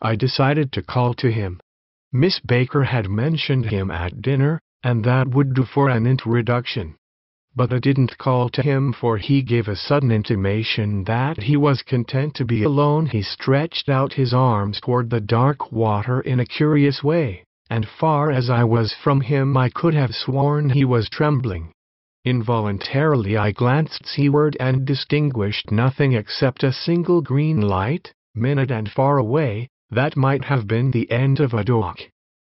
I decided to call to him. Miss Baker had mentioned him at dinner, and that would do for an introduction. But I didn't call to him, for he gave a sudden intimation that he was content to be alone. He stretched out his arms toward the dark water in a curious way, and far as I was from him I could have sworn he was trembling. Involuntarily I glanced seaward and distinguished nothing except a single green light, minute and far away, that might have been the end of a dock.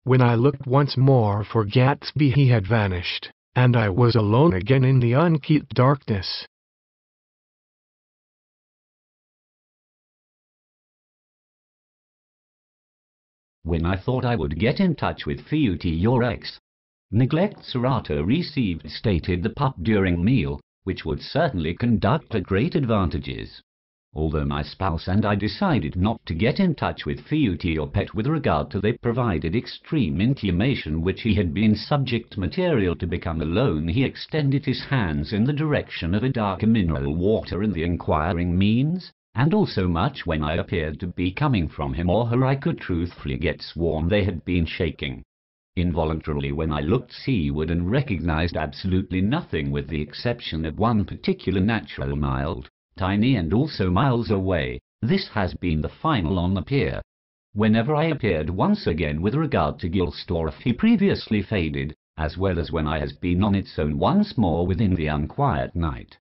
When I looked once more for Gatsby, he had vanished, and I was alone again in the unkempt darkness. When I thought I would get in touch with Fiut, your ex, neglect Serato received stated the pup during meal, which would certainly conduct to great advantages. Although my spouse and I decided not to get in touch with Fiut, your pet, with regard to they provided extreme intimation which he had been subject material to become alone, he extended his hands in the direction of a darker mineral water in the inquiring means, and also much when I appeared to be coming from him or her I could truthfully get sworn they had been shaking. Involuntarily when I looked seaward and recognized absolutely nothing with the exception of one particular natural mild, tiny and also miles away, this has been the final on the pier. Whenever I appeared once again with regard to Guilstorf he previously faded, as well as when I has been on its own once more within the unquiet night.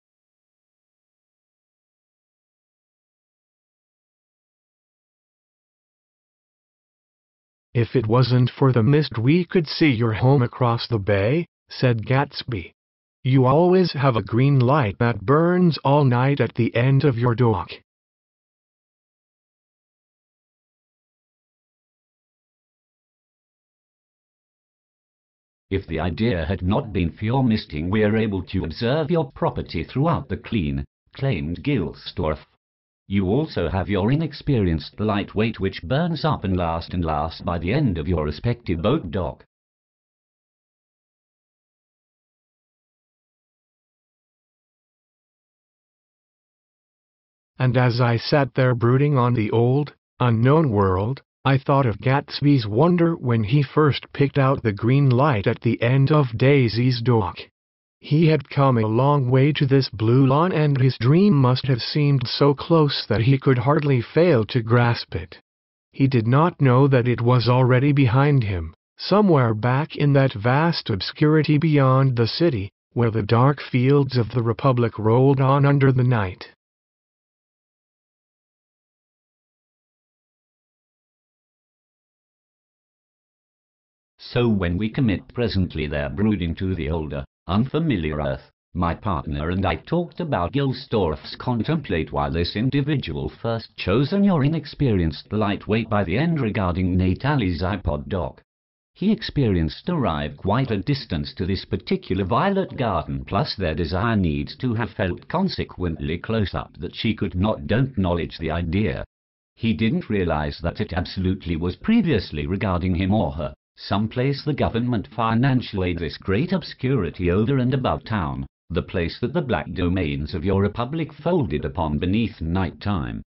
"If it wasn't for the mist we could see your home across the bay," said Gatsby. "You always have a green light that burns all night at the end of your dock." If the idea had not been for your misting, we are able to observe your property throughout the clean, claimed Guilstorf. You also have your inexperienced lightweight which burns up and last by the end of your respective boat dock. And as I sat there brooding on the old, unknown world, I thought of Gatsby's wonder when he first picked out the green light at the end of Daisy's dock. He had come a long way to this blue lawn, and his dream must have seemed so close that he could hardly fail to grasp it. He did not know that it was already behind him, somewhere back in that vast obscurity beyond the city, where the dark fields of the Republic rolled on under the night. So when we commit presently there brooding to the older, unfamiliar earth, my partner and I talked about Guilstorf's contemplate while this individual first chosen your inexperienced lightweight by the end regarding Natalie's iPod dock. He experienced arrive quite a distance to this particular violet garden, plus their desire needs to have felt consequently close up that she could not don't acknowledge the idea. He didn't realize that it absolutely was previously regarding him or her. Someplace the government financially this great obscurity over and above town, the place that the black domains of your republic folded upon beneath night time.